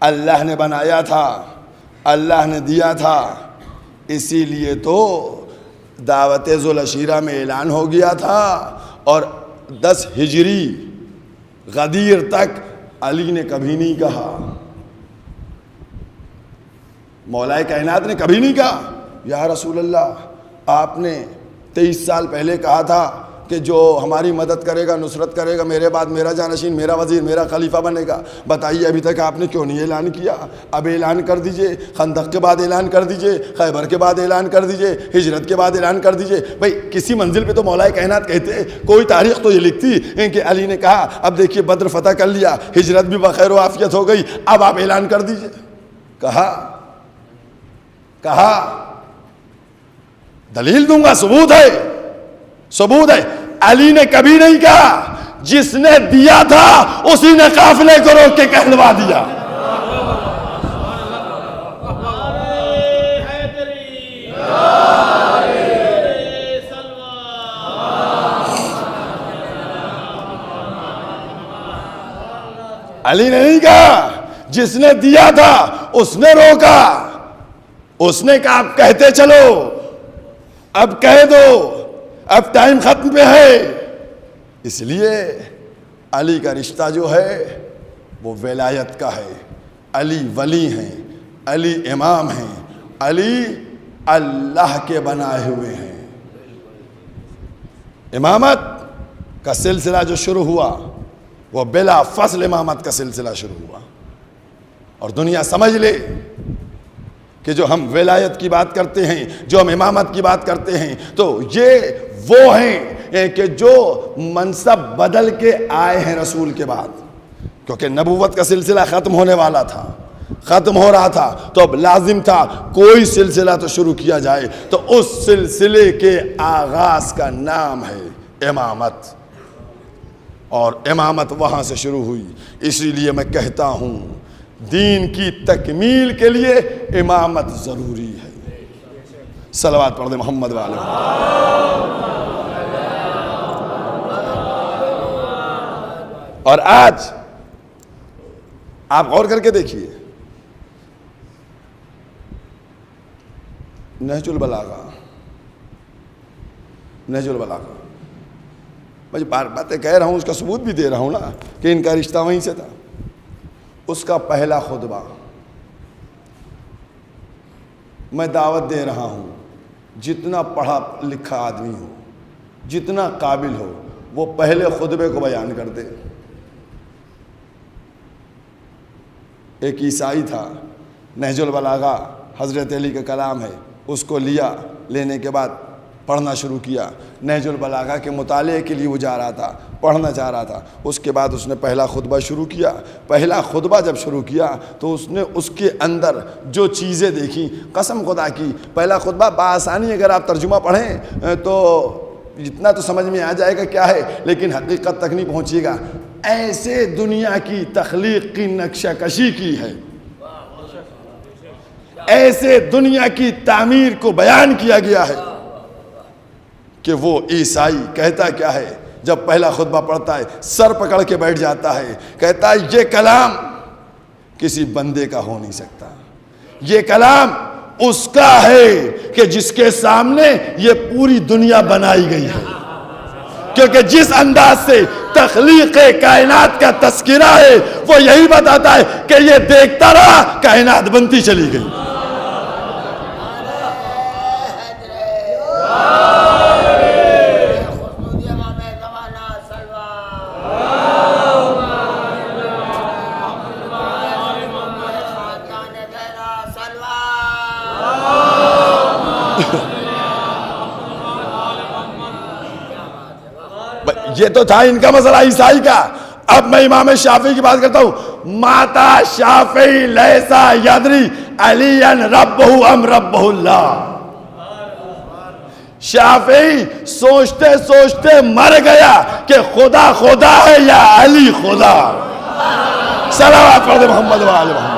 اللہ نے بنایا تھا، اللہ نے دیا تھا. اسی لیے تو دعوت ذوالعشیرہ میں اعلان ہو گیا تھا، اور 10 ہجری غدیر تک علی نے کبھی نہیں کہا، مولا کائنات نے کبھی نہیں کہا یا رسول اللہ آپ نے 23 سال پہلے کہا تھا کہ جو ہماری مدد کرے گا، نصرت کرے گا، میرے بعد میرا جانشین، میرا وزیر، میرا خلیفہ بنے گا. بتائیے ابھی تک آپ نے کیوں نہیں اعلان کیا؟ اب اعلان کر دیجئے، خندق کے بعد اعلان کر دیجئے، خیبر کے بعد اعلان کر دیجئے، ہجرت کے بعد اعلان کر دیجئے. بھئی کسی منزل پہ تو مولا کائنات کہتے، کوئی تاریخ تو یہ لکھتی کہ علی نے کہا اب دیکھیے بدر فتح کر لیا، ہجرت بھی بخیر و عافیت ہو گئی، اب آپ اعلان کر دیجئے. کہا دلیل دوں گا، ثبوت ہے، ثبوت ہے. علی نے کبھی نہیں کہا جس نے دیا تھا اسی نے قافلے کو روک کے کہلوا دیا. علی نے نہیں کہا جس نے دیا تھا اس نے روکا. اس نے کہا اب کہتے چلو, اب کہہ دو, اب ٹائم ختم پہ ہے. اس لیے علی کا رشتہ جو ہے وہ ولایت کا ہے. علی ولی ہیں, علی امام ہیں, علی اللہ کے بنائے ہوئے ہیں. امامت کا سلسلہ جو شروع ہوا وہ بلا فصل امامت کا سلسلہ شروع ہوا. اور دنیا سمجھ لے کہ جو ہم ولایت کی بات کرتے ہیں, جو ہم امامت کی بات کرتے ہیں, تو یہ وہ ہیں کہ جو منصب بدل کے آئے ہیں رسول کے بعد. کیونکہ نبوت کا سلسلہ ختم ہونے والا تھا, ختم ہو رہا تھا, تو اب لازم تھا کوئی سلسلہ تو شروع کیا جائے. تو اس سلسلے کے آغاز کا نام ہے امامت, اور امامت وہاں سے شروع ہوئی. اسی لیے میں کہتا ہوں دین کی تکمیل کے لیے امامت ضروری ہے. صلوات پڑھ دیں محمد والے. اور آج آپ غور کر کے دیکھیے, نہج البلاغہ, نہج البلاغہ, میں جو باتیں کہہ رہا ہوں اس کا ثبوت بھی دے رہا ہوں نا کہ ان کا رشتہ وہیں سے تھا. اس کا پہلا خطبہ میں دعوت دے رہا ہوں, جتنا پڑھا لکھا آدمی ہو, جتنا قابل ہو, وہ پہلے خطبے کو بیان کر دے. ایک عیسائی تھا, نہج البلاغہ حضرت علی کا کلام ہے, اس کو لیا, لینے کے بعد پڑھنا شروع کیا. نہج البلاغہ کے مطالعے کے لیے وہ جا رہا تھا, پڑھنا چاہ رہا تھا. اس کے بعد اس نے پہلا خطبہ شروع کیا. پہلا خطبہ جب شروع کیا تو اس نے اس کے اندر جو چیزیں دیکھی, قسم خدا کی پہلا خطبہ بآسانی اگر آپ ترجمہ پڑھیں تو جتنا تو سمجھ میں آ جائے گا کیا ہے, لیکن حقیقت تک نہیں پہنچے گا. ایسے دنیا کی تخلیق کی نقشہ کشی کی ہے, ایسے دنیا کی تعمیر کو بیان کیا گیا ہے کہ وہ عیسائی کہتا کیا ہے جب پہلا خطبہ پڑھتا ہے, سر پکڑ کے بیٹھ جاتا ہے, کہتا ہے یہ کلام کسی بندے کا ہو نہیں سکتا, یہ کلام اس کا ہے کہ جس کے سامنے یہ پوری دنیا بنائی گئی ہے. کیونکہ جس انداز سے تخلیق کائنات کا تذکرہ ہے وہ یہی بتاتا ہے کہ یہ دیکھتا رہا کائنات بنتی چلی گئی. یہ تو تھا ان کا مسئلہ عیسائی کا. اب میں امام شافعی کی بات کرتا ہوں. ماتا شافعی لیسا یدری علی ربہ ام ربہ اللہ. شافعی سوچتے سوچتے مر گیا کہ خدا خدا ہے یا علی خدا. صلوات پڑھ دے محمد و آل محمد.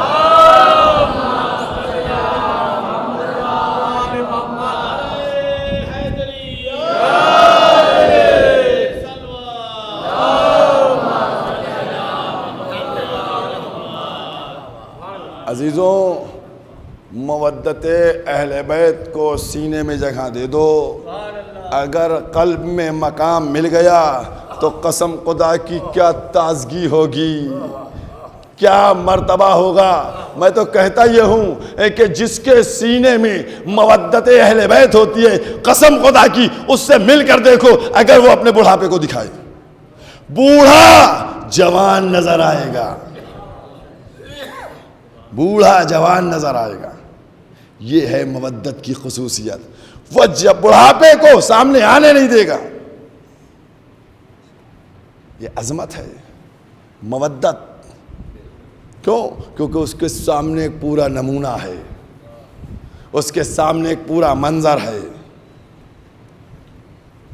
عزیزوں, مودت اہل بیت کو سینے میں جگہ دے دو. اگر قلب میں مقام مل گیا تو قسم خدا کی کیا تازگی ہوگی, کیا مرتبہ ہوگا. میں تو کہتا یہ ہوں کہ جس کے سینے میں مودت اہل بیت ہوتی ہے, قسم خدا کی اس سے مل کر دیکھو, اگر وہ اپنے بڑھاپے کو دکھائے, بوڑھا جوان نظر آئے گا, بوڑھا جوان نظر آئے گا. یہ ہے مودت کی خصوصیت. وہ جب بڑھاپے کو سامنے آنے نہیں دے گا. یہ عظمت ہے مودت. کیوں؟ کیونکہ اس کے سامنے ایک پورا نمونہ ہے, اس کے سامنے ایک پورا منظر ہے.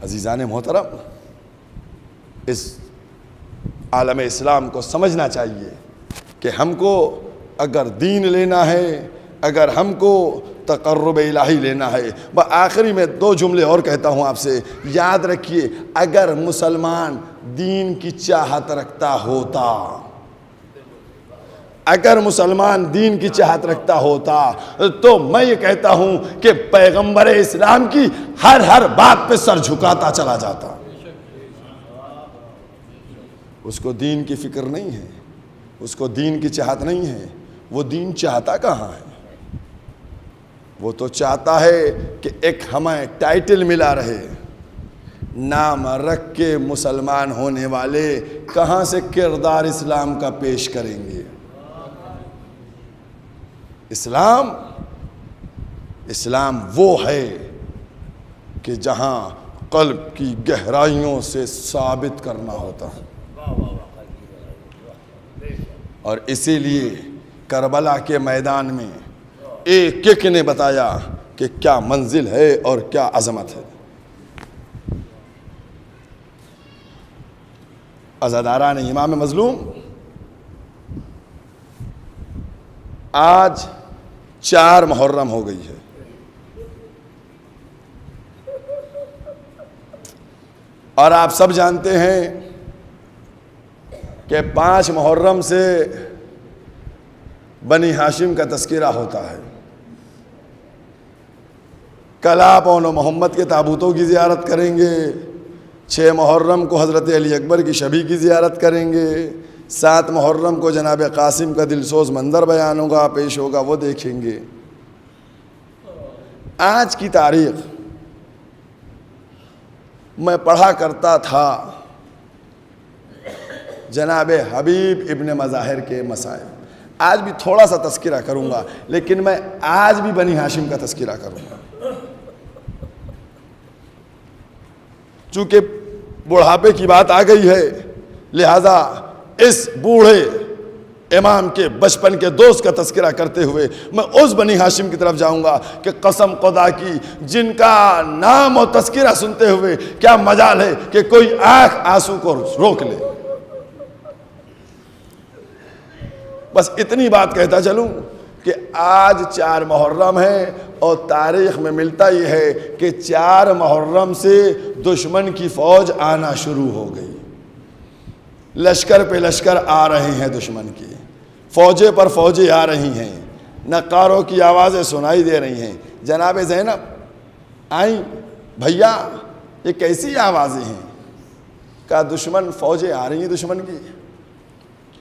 عزیزان محترم, اس عالم اسلام کو سمجھنا چاہیے کہ ہم کو اگر دین لینا ہے، اگر ہم کو تقرب الہی لینا ہے، میں آخری میں 2 جملے اور کہتا ہوں آپ سے، یاد رکھیے اگر مسلمان دین کی چاہت رکھتا ہوتا، اگر مسلمان دین کی چاہت رکھتا ہوتا تو میں یہ کہتا ہوں کہ پیغمبر اسلام کی ہر بات پہ سر جھکاتا چلا جاتا۔ اس کو دین کی فکر نہیں ہے، اس کو دین کی چاہت نہیں ہے، وہ دین چاہتا کہاں ہے؟ وہ تو چاہتا ہے کہ ایک ہمیں ٹائٹل ملا رہے، نام رکھ کے مسلمان ہونے والے کہاں سے کردار اسلام کا پیش کریں گے؟ اسلام وہ ہے کہ جہاں قلب کی گہرائیوں سے ثابت کرنا ہوتا ہے، اور اسی لیے کربلا کے میدان میں ایک ایک نے بتایا کہ کیا منزل ہے اور کیا عظمت ہے۔ عزاداران امام مظلوم، آج 4 محرم ہو گئی ہے، اور آپ سب جانتے ہیں کہ 5 محرم سے بنی ہاشم کا تذکرہ ہوتا ہے۔ کل آپ اون و محمد کے تابوتوں کی زیارت کریں گے، 6 محرم کو حضرت علی اکبر کی شبیہ کی زیارت کریں گے، 7 محرم کو جناب قاسم کا دلسوز منظر بیان ہوگا، پیش ہوگا، وہ دیکھیں گے۔ آج کی تاریخ میں پڑھا کرتا تھا جناب حبیب ابن مظاہر کے مسائل، آج بھی تھوڑا سا تذکرہ کروں گا، لیکن میں آج بھی بنی ہاشم کا تذکرہ کروں گا، چونکہ بڑھاپے کی بات آ گئی ہے، لہذا اس بوڑھے امام کے بچپن کے دوست کا تذکرہ کرتے ہوئے میں اس بنی ہاشم کی طرف جاؤں گا کہ قسم خدا کی جن کا نام و تذکرہ سنتے ہوئے کیا مجال ہے کہ کوئی آنکھ آنسو کو روک لے۔ بس اتنی بات کہتا چلوں کہ آج 4 محرم ہے، اور تاریخ میں ملتا یہ ہے کہ 4 محرم سے دشمن کی فوج آنا شروع ہو گئی، لشکر پہ لشکر آ رہے ہیں، دشمن کی فوجیں پر فوجیں آ رہی ہیں، نقاروں کی آوازیں سنائی دے رہی ہیں۔ جناب زینب آئیں، بھیا یہ کیسی آوازیں ہیں؟ کہا دشمن فوجیں آ رہی ہیں، دشمن کی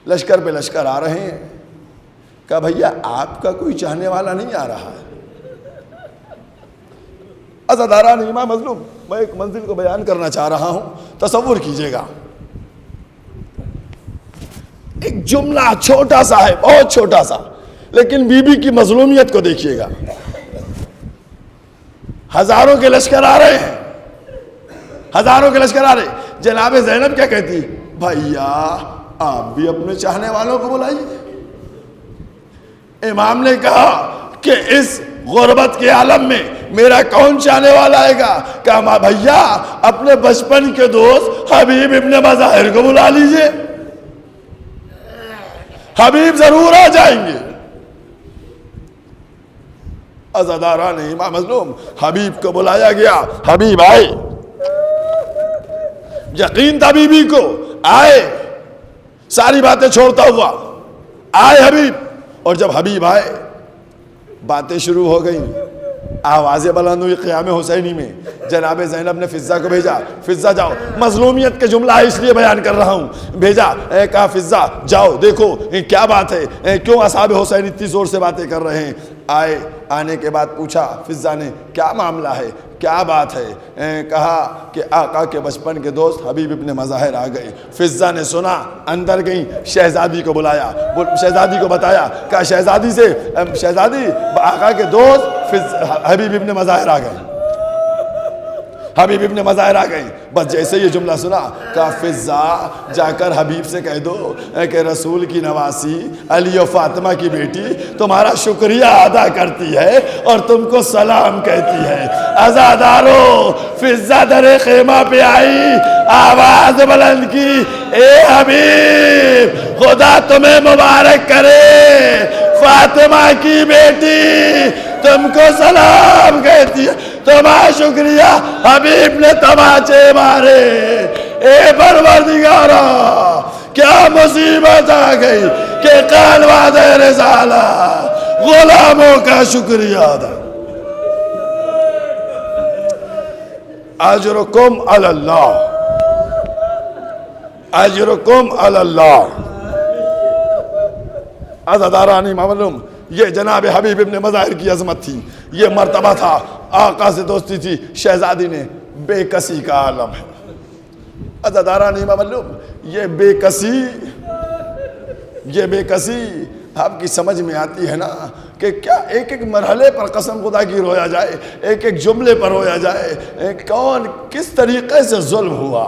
لشکر پہ لشکر آ رہے ہیں۔ کہا بھیا آپ کا کوئی چاہنے والا نہیں آ رہا ہے؟ عزاداران امام مظلوم، میں ایک منزل کو بیان کرنا چاہ رہا ہوں، تصور کیجئے گا، ایک جملہ چھوٹا سا ہے، بہت چھوٹا سا، لیکن بی بی کی مظلومیت کو دیکھیے گا۔ ہزاروں کے لشکر آ رہے ہیں، ہزاروں کے لشکر آ رہے ہیں، جناب زینب کیا کہتی؟ بھیا آپ بھی اپنے چاہنے والوں کو بلائیے۔ امام نے کہا کہ اس غربت کے عالم میں میرا کون چاہنے والا آئے گا؟ کہا ماں بھیا اپنے بچپن کے دوست حبیب ابن مظاہر کو بلا لیجئے، حبیب ضرور آ جائیں گے۔ عزاداران امام مظلوم، حبیب کو بلایا گیا، حبیب آئے، یقین تھا بی بی کو، آئے، ساری باتیں چھوڑتا ہوا آئے حبیب، اور جب حبیب آئے باتیں شروع ہو گئیں، آوازیں بلند ہوئی قیام حسینی میں۔ جناب زینب نے فضہ کو بھیجا، فضہ جاؤ، مظلومیت کے جملہ اس لیے بیان کر رہا ہوں، بھیجا، کہا فضہ جاؤ دیکھو کیا بات ہے، کیوں اصحاب حسین اتنی زور سے باتیں کر رہے ہیں۔ آئے، آنے کے بعد پوچھا فضہ نے کیا معاملہ ہے، کیا بات ہے؟ کہا کہ آقا کے بچپن کے دوست حبیب ابن مظاہر آ گئے۔ فضہ نے سنا، اندر گئیں، شہزادی کو بلایا، شہزادی کو بتایا، کہا شہزادی سے، شہزادی آقا کے دوست حبیب ابن مظاہر آ گئے۔ حبیب ابن مظاہر آ گئی. بس جیسے یہ جملہ سنا کہا فضا جا کر حبیب سے کہہ دو کہ رسول کی نواسی علی و فاطمہ کی بیٹی تمہارا شکریہ ادا کرتی ہے اور تم کو سلام کہتی ہے. عزادارو فضا در خیمہ پہ آئی, آواز بلند کی, اے حبیب خدا تمہیں مبارک کرے, فاطمہ کی بیٹی تم کو سلام کہتی ہے, تمہارا شکریہ. حبیب نے تماچے مارے, اے پروردگارا کیا مصیبت آ گئی کہ قال وعدہ رسالہ غلاموں کا شکریہ ادا. اجرکم علی اللہ, اجرکم علی اللہ. عزادارانی معلوم یہ جناب حبیب ابن مظاہر کی عظمت تھی, یہ مرتبہ تھا, آقا سے دوستی تھی. شہزادی نے بے کسی کا عالم ہے. عزادارانی معلوم یہ بے کسی آپ کی سمجھ میں آتی ہے نا کہ کیا ایک ایک مرحلے پر قسم خدا کی رویا جائے, ایک ایک جملے پر رویا جائے, کون کس طریقے سے ظلم ہوا.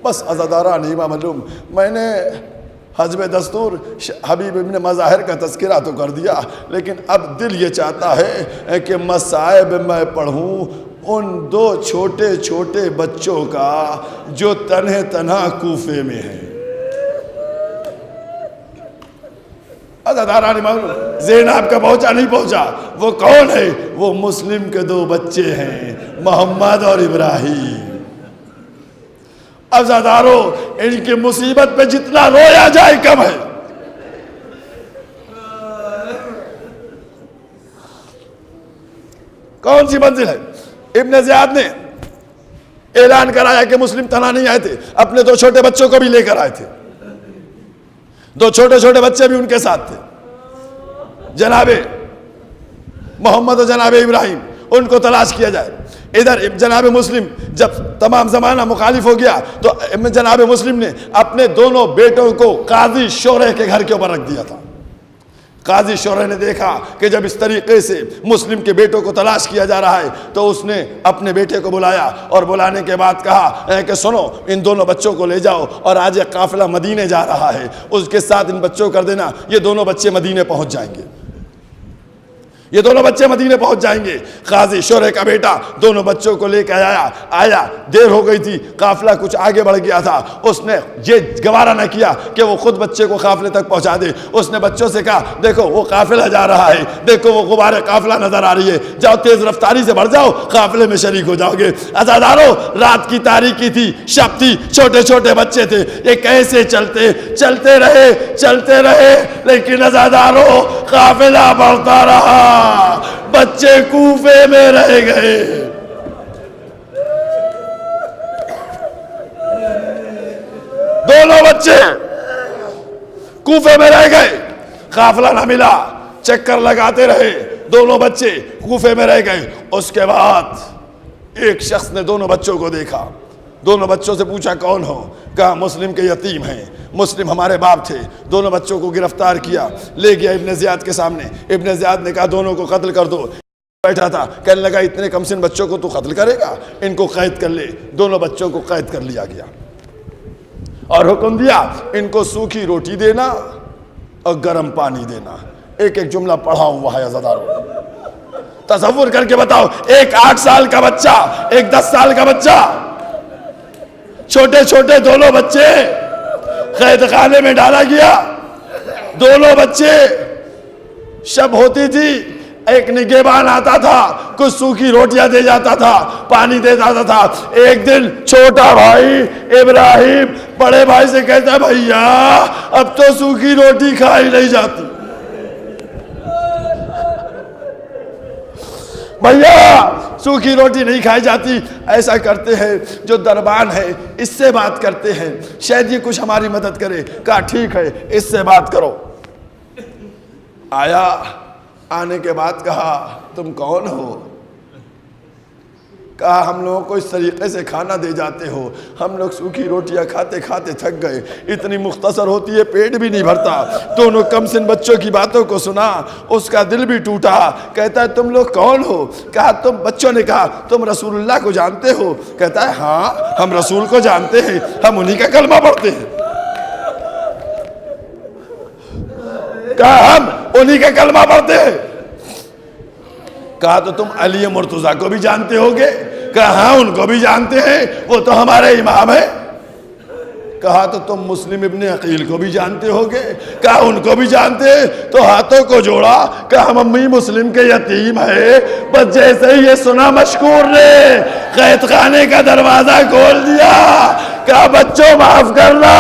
بس عزادارانی معلوم میں نے حجب دستور حبیب ابن مظاہر کا تذکرہ تو کر دیا, لیکن اب دل یہ چاہتا ہے کہ مصائب میں پڑھوں ان دو چھوٹے چھوٹے بچوں کا جو تنہا کوفے میں ہیں. عزادارانی معلوم ذہن آپ کا پہنچا نہیں پہنچا, وہ کون ہے؟ وہ مسلم کے دو بچے ہیں, محمد اور ابراہیم. عزادارو ان کی مصیبت پہ جتنا رویا جائے کم ہے. کون سی منزل ہے؟ ابن زیاد نے اعلان کرایا کہ مسلم تنہا نہیں آئے تھے, اپنے دو چھوٹے بچوں کو بھی لے کر آئے تھے. دو چھوٹے چھوٹے بچے بھی ان کے ساتھ تھے, جناب محمد اور جناب ابراہیم, ان کو تلاش کیا جائے. ادھر جناب مسلم جب تمام زمانہ مخالف ہو گیا تو جناب مسلم نے اپنے دونوں بیٹوں کو قاضی شورح کے گھر کے اوپر رکھ دیا تھا. قاضی شورح نے دیکھا کہ جب اس طریقے سے مسلم کے بیٹوں کو تلاش کیا جا رہا ہے تو اس نے اپنے بیٹے کو بلایا, اور بلانے کے بعد کہا کہ سنو ان دونوں بچوں کو لے جاؤ, اور آج ایک قافلہ مدینے جا رہا ہے, اس کے ساتھ ان بچوں کر دینا, یہ دونوں بچے مدینے پہنچ جائیں گے, یہ دونوں بچے مدینے پہنچ جائیں گے. قاضی شورح کا بیٹا دونوں بچوں کو لے کے آیا, دیر ہو گئی تھی, قافلہ کچھ آگے بڑھ گیا تھا. اس نے یہ گوارا نہ کیا کہ وہ خود بچے کو قافلے تک پہنچا دے. اس نے بچوں سے کہا دیکھو وہ قافلہ جا رہا ہے, دیکھو وہ غبار قافلہ نظر آ رہی ہے, جاؤ تیز رفتاری سے بڑھ جاؤ, قافلے میں شریک ہو جاؤ گے. عزادارو رات کی تاریکی تھی, شب تھی, چھوٹے چھوٹے بچے تھے, یہ کیسے چلتے رہے, لیکن عزادارو قافلہ بڑھتا رہا, بچے کوفے میں رہ گئے. دونوں بچے کوفے میں رہ گئے, قافلہ نہ ملا, چکر لگاتے رہے, دونوں بچے کوفے میں رہ گئے. اس کے بعد ایک شخص نے دونوں بچوں کو دیکھا, دونوں بچوں سے پوچھا کون ہو؟ کہا مسلم کے یتیم ہیں, مسلم ہمارے باپ تھے. دونوں بچوں کو گرفتار کیا, لے گیا ابن زیاد کے سامنے. ابن زیاد نے کہا دونوں کو قتل کر دو. بیٹھا تھا, کہنے لگا اتنے کم سن بچوں کو تو قتل کرے گا, ان کو قید کر لے. دونوں بچوں کو قید کر لیا گیا اور حکم دیا ان کو سوکھی روٹی دینا اور گرم پانی دینا. ایک ایک جملہ پڑھا ہوا ہے عزادارو, تصور کر کے بتاؤ, ایک 8 سال کا بچہ, ایک 10 سال کا بچہ, چھوٹے چھوٹے دونوں بچے قید خانے میں ڈالا گیا. دونوں بچے, شب ہوتی تھی, ایک نگہبان آتا تھا, کچھ سوکھی روٹیاں دے جاتا تھا, پانی دے جاتا تھا. ایک دن چھوٹا بھائی ابراہیم بڑے بھائی سے کہتا ہے بھیا اب تو سوکھی روٹی کھائی نہیں جاتی, بھیا سوکھی روٹی نہیں کھائی جاتی. ایسا کرتے ہیں جو دربان ہے اس سے بات کرتے ہیں, شاید یہ کچھ ہماری مدد کرے. کہا ٹھیک ہے اس سے بات کرو. آیا, آنے کے بعد کہا تم کون ہو؟ کہا ہم لوگوں کو اس طریقے سے کھانا دے جاتے ہو، ہم لوگ سوکھی روٹیاں کھاتے کھاتے تھک گئے، اتنی مختصر ہوتی ہے پیٹ بھی نہیں بھرتا۔ دونوں کم سن بچوں کی باتوں کو سنا، اس کا دل بھی ٹوٹا۔ کہتا ہے تم لوگ کون ہو؟ کہا تم، بچوں نے کہا تم رسول اللہ کو جانتے ہو؟ کہتا ہے ہاں ہم رسول کو جانتے ہیں، ہم انہی کا کلمہ پڑھتے ہیں۔ کہا ہم انہی کا کلمہ پڑھتے ہیں۔ کہا تو تم علی مرتضیٰ کو بھی جانتے ہوگے؟ کہا ہاں ان کو بھی جانتے ہیں، وہ تو ہمارے امام ہیں۔ کہا تو تم مسلم ابن عقیل کو بھی جانتے ہوگے؟ کہا ان کو بھی جانتے ہیں۔ تو ہاتھوں کو جوڑا، کہا ہم امی مسلم کے یتیم ہیں۔ بس جیسے ہی یہ سنا مشکور نے قید خانے کا دروازہ کھول دیا، کہا بچوں معاف کرنا،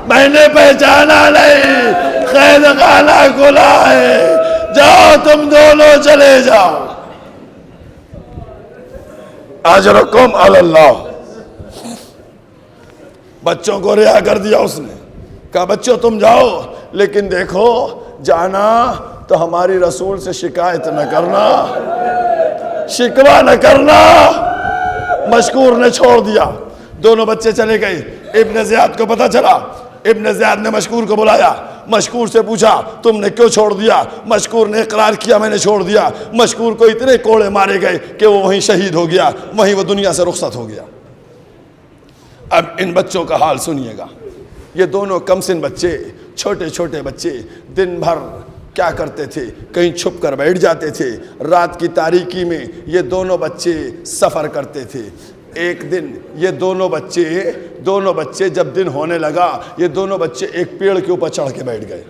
میں نے پہچانا نہیں، قید خانہ کھلا ہے، جاؤ تم دونوں چلے جاؤ، اجرکم علی اللہ۔ بچوں کو رہا کر دیا اس نے، کہا بچوں تم جاؤ، لیکن دیکھو جانا تو ہماری رسول سے شکایت نہ کرنا، شکوہ نہ کرنا۔ مشکور نے چھوڑ دیا، دونوں بچے چلے گئے۔ ابن زیاد کو پتہ چلا، ابن زیاد نے مشکور کو بلایا، مشکور سے پوچھا تم نے کیوں چھوڑ دیا؟ مشکور نے اقرار کیا میں نے چھوڑ دیا۔ مشکور کو اتنے کوڑے مارے گئے کہ وہ وہیں شہید ہو گیا، وہیں وہ دنیا سے رخصت ہو گیا۔ اب ان بچوں کا حال سنیے گا۔ یہ دونوں کم سن بچے، چھوٹے چھوٹے بچے، دن بھر کیا کرتے تھے؟ کہیں چھپ کر بیٹھ جاتے تھے۔ رات کی تاریکی میں یہ دونوں بچے سفر کرتے تھے۔ ایک دن یہ دونوں بچے جب دن ہونے لگا، یہ دونوں بچے ایک پیڑ کے اوپر چڑھ کے بیٹھ گئے،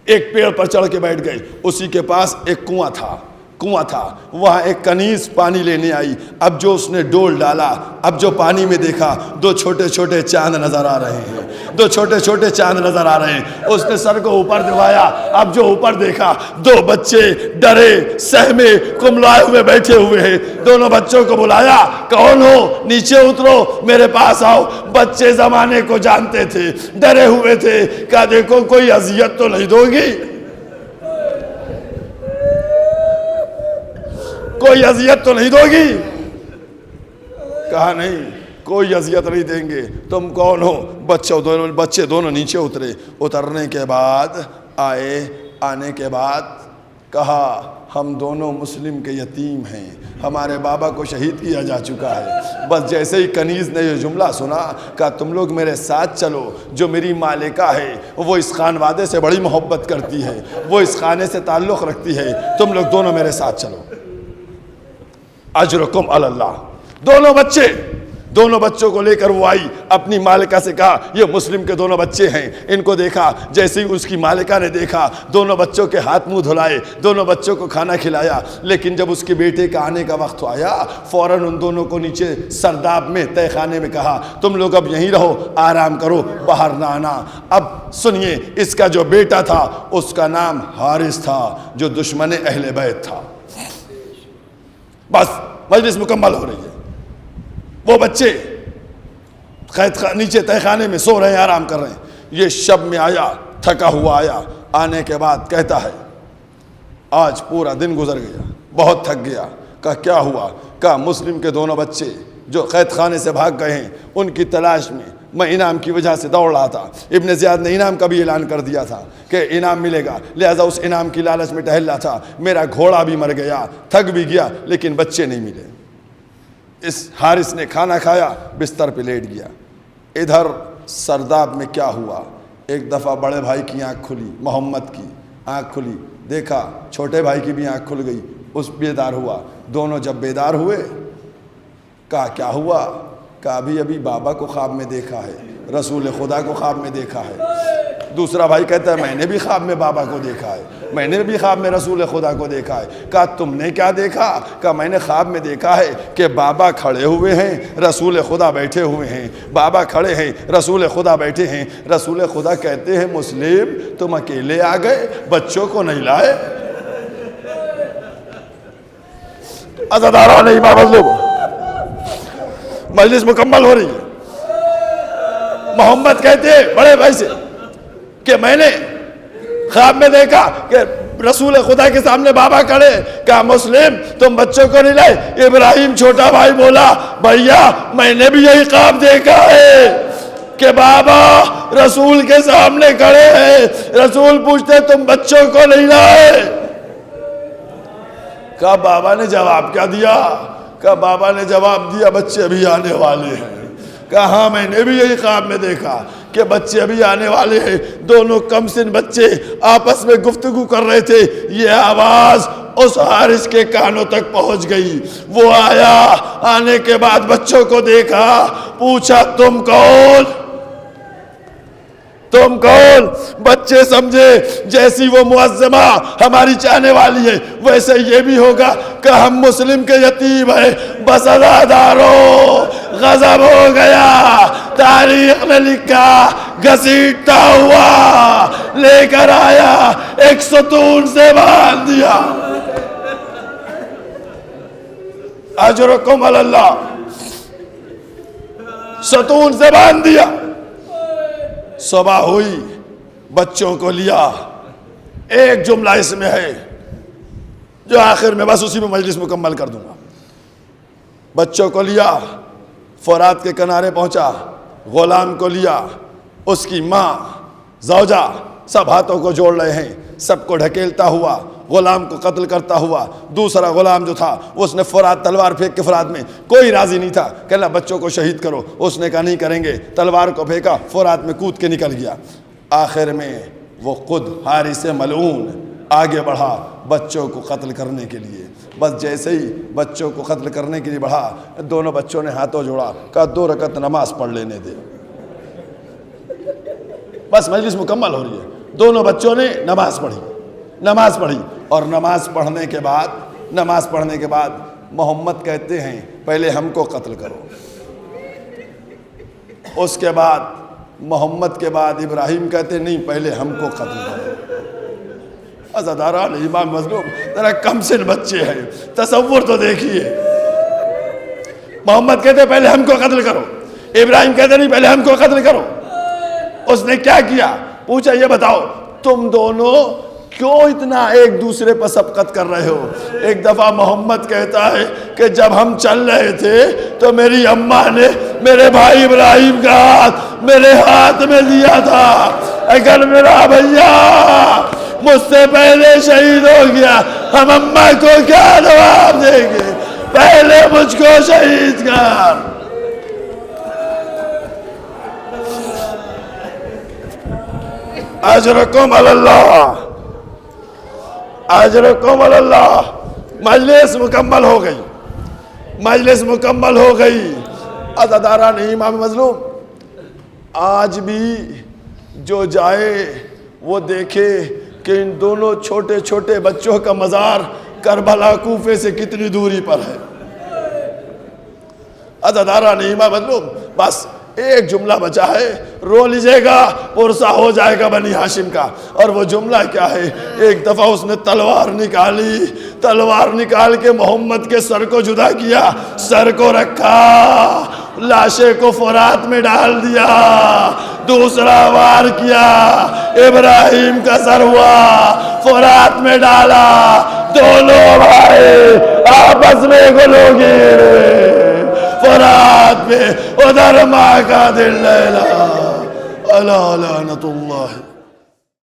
ایک پیڑ پر چڑھ کے بیٹھ گئے۔ اسی کے پاس ایک کنواں تھا، وہاں ایک کنیز پانی لینے آئی۔ اب جو اس نے ڈول ڈالا، اب جو پانی میں دیکھا، دو چھوٹے چھوٹے چاند نظر آ رہے ہیں، دو چھوٹے چھوٹے چاند نظر آ رہے ہیں۔ اس نے سر کو اوپر دبایا، اب جو اوپر دیکھا، دو بچے ڈرے سہمے کملائے ہوئے بیٹھے ہوئے ہیں۔ دونوں بچوں کو بلایا، کون ہو؟ نیچے اترو، میرے پاس آؤ۔ بچے زمانے کو جانتے تھے، ڈرے ہوئے تھے، کہا دیکھو کوئی اذیت تو نہیں دو گی، کوئی اذیت تو نہیں دو گی؟ کہا نہیں کوئی اذیت نہیں دیں گے۔ تم کون ہو؟ بچے دونوں نیچے اترے۔ اترنے کے بعد آنے کے بعد کہا ہم دونوں مسلم کے یتیم ہیں، ہمارے بابا کو شہید کیا جا چکا ہے۔ بس جیسے ہی کنیز نے یہ جملہ سنا، کہا تم لوگ میرے ساتھ چلو، جو میری مالکہ ہے وہ اس خانوادے سے بڑی محبت کرتی ہے، وہ اس خانے سے تعلق رکھتی ہے، تم لوگ دونوں میرے ساتھ چلو، اجرکم علی اللہ۔ دونوں بچوں کو لے کر وہ آئی، اپنی مالکہ سے کہا یہ مسلم کے دونوں بچے ہیں۔ ان کو دیکھا، جیسے ہی اس کی مالکہ نے دیکھا، دونوں بچوں کے ہاتھ منہ دھلائے، دونوں بچوں کو کھانا کھلایا۔ لیکن جب اس کے بیٹے کا آنے کا وقت آیا، فوراً ان دونوں کو نیچے سرداب میں تہہ خانے میں کہا تم لوگ اب یہیں رہو، آرام کرو، باہر نہ آنا۔ اب سنیے، اس کا جو بیٹا تھا اس کا نام حارث تھا، جو دشمن اہل بیت تھا۔ بس مجلس مکمل ہو رہی ہے، وہ بچے نیچے تہہ خانے میں سو رہے ہیں، آرام کر رہے ہیں۔ یہ شب میں آیا، تھکا ہوا آیا، آنے کے بعد کہتا ہے آج پورا دن گزر گیا، بہت تھک گیا۔ کہا کیا ہوا؟ کہا مسلم کے دونوں بچے جو قید خانے سے بھاگ گئے ہیں، ان کی تلاش میں انعام کی وجہ سے دوڑ رہا تھا۔ ابن زیاد نے انعام کا بھی اعلان کر دیا تھا کہ انعام ملے گا، لہذا اس انعام کی لالچ میں ٹہل رہا تھا۔ میرا گھوڑا بھی مر گیا، تھک بھی گیا، لیکن بچے نہیں ملے۔ اس حارث نے کھانا کھایا، بستر پہ لیٹ گیا۔ ادھر سرداب میں کیا ہوا؟ ایک دفعہ بڑے بھائی کی آنکھ کھلی، محمد کی آنکھ کھلی، دیکھا چھوٹے بھائی کی بھی آنکھ کھل گئی، اس بیدار ہوا۔ دونوں جب بیدار ہوئے، کہا کیا ہوا؟ کہا ابھی بابا کو خواب میں دیکھا ہے، رسول خدا کو خواب میں دیکھا ہے۔ دوسرا بھائی کہتا ہے میں نے بھی خواب میں بابا کو دیکھا ہے، میں نے بھی خواب میں رسول خدا کو دیکھا ہے۔ کہا تم نے کیا دیکھا؟ کہا میں نے خواب میں دیکھا ہے کہ بابا کھڑے ہوئے ہیں، رسول خدا بیٹھے ہوئے ہیں، بابا کھڑے ہیں، رسول خدا بیٹھے ہیں۔ رسول خدا کہتے ہیں مسلم تم اکیلے آ گئے، بچوں کو نہیں لائے؟ عزاداران امام لوگ، مجلس مکمل ہو رہی ہے۔ محمد کہتے ہیں بڑے بھائی سے کہ میں نے خواب میں دیکھا کہ رسول خدا کے سامنے بابا کھڑے، کہا مسلم تم بچوں کو نہیں لائے؟ ابراہیم چھوٹا بھائی بولا بھیا میں نے بھی یہی خواب دیکھا ہے کہ بابا رسول کے سامنے کھڑے ہیں، رسول پوچھتے تم بچوں کو نہیں لائے؟ کہا بابا نے جواب کیا دیا؟ کہا بابا نے جواب دیا بچے ابھی آنے والے ہیں۔ کہا ہاں میں نے بھی یہی خواب میں دیکھا کہ بچے ابھی آنے والے ہیں۔ دونوں کم سن بچے آپس میں گفتگو کر رہے تھے، یہ آواز اس حارث کے کانوں تک پہنچ گئی۔ وہ آیا، آنے کے بعد بچوں کو دیکھا، پوچھا تم کون؟ تم کون؟ بچے سمجھے جیسی وہ معظمہ ہماری چاہنے والی ہے ویسے یہ بھی ہوگا کہ ہم مسلم کے یتیم ہیں، بس ازاداروں غضب ہو گیا، تاریخ میں لکھا، گھسیٹتا ہوا لے کر آیا، ایک ستون سے باندھ دیا۔ اجرکم اللہ، ستون سے باندھ دیا۔ صبح ہوئی، بچوں کو لیا، ایک جملہ اس میں ہے جو آخر میں بس اسی میں مجلس مکمل کر دوں گا۔ بچوں کو لیا، فرات کے کنارے پہنچا، غلام کو لیا، اس کی ماں زوجہ سب ہاتھوں کو جوڑ رہے ہیں، سب کو ڈھکیلتا ہوا غلام کو قتل کرتا ہوا۔ دوسرا غلام جو تھا اس نے فرات تلوار پھینک کے فرات میں، کوئی راضی نہیں تھا کہ اللہ بچوں کو شہید کرو، اس نے کہا نہیں کریں گے، تلوار کو پھینکا، فرات میں کود کے نکل گیا۔ آخر میں وہ خود حارث ملعون آگے بڑھا بچوں کو قتل کرنے کے لیے۔ بس جیسے ہی بچوں کو قتل کرنے کے لیے بڑھا، دونوں بچوں نے ہاتھوں جوڑا، کہا 2 رکعت نماز پڑھ لینے دے۔ بس مجلس مکمل ہو رہی ہے، دونوں بچوں نے نماز پڑھی اور نماز پڑھنے کے بعد محمد کہتے ہیں پہلے ہم کو قتل کرو، اس کے بعد محمد کے بعد ابراہیم کہتے نہیں پہلے ہم کو قتل کرو۔ عزاداران امام مظلوم ذرا کم سن بچے ہیں، تصور تو دیکھیے۔ محمد کہتے پہلے ہم کو قتل کرو، ابراہیم کہتے نہیں پہلے ہم کو قتل کرو۔ اس نے کیا کیا؟ پوچھا یہ بتاؤ تم دونوں کیوں اتنا ایک دوسرے پر سبقت کر رہے ہو؟ ایک دفعہ محمد کہتا ہے کہ جب ہم چل رہے تھے تو میری اماں نے میرے بھائی ابراہیم کا ہاتھ میرے ہاتھ میں دیا تھا، اگر میرا بھیا مجھ سے پہلے شہید ہو گیا ہم اماں کو کیا جواب دیں گے؟ پہلے مجھ کو شہید کر۔ اجرکم اللہ، اجرکم اللہ۔ مجلس مکمل ہو گئی۔ عزاداران امام مظلوم، آج بھی جو جائے وہ دیکھے کہ ان دونوں چھوٹے چھوٹے بچوں کا مزار کربلا کوفے سے کتنی دوری پر ہے۔ عزاداران امام مظلوم، بس ایک جملہ بچا ہے، رو لیجئے گا پرسہ ہو جائے گا بنی ہاشم کا۔ اور وہ جملہ کیا ہے؟ ایک دفعہ اس نے تلوار نکال کے محمد کے سر کو جدا کیا، سر کو رکھا، لاشے کو فرات میں ڈال دیا، دوسرا وار کیا، ابراہیم کا سر ہوا، فرات میں ڈالا، دونوں بھائی آپس میں گلو گیر فرات میں، ادھر ماں کا دل لیلا، الا لعنت اللہ۔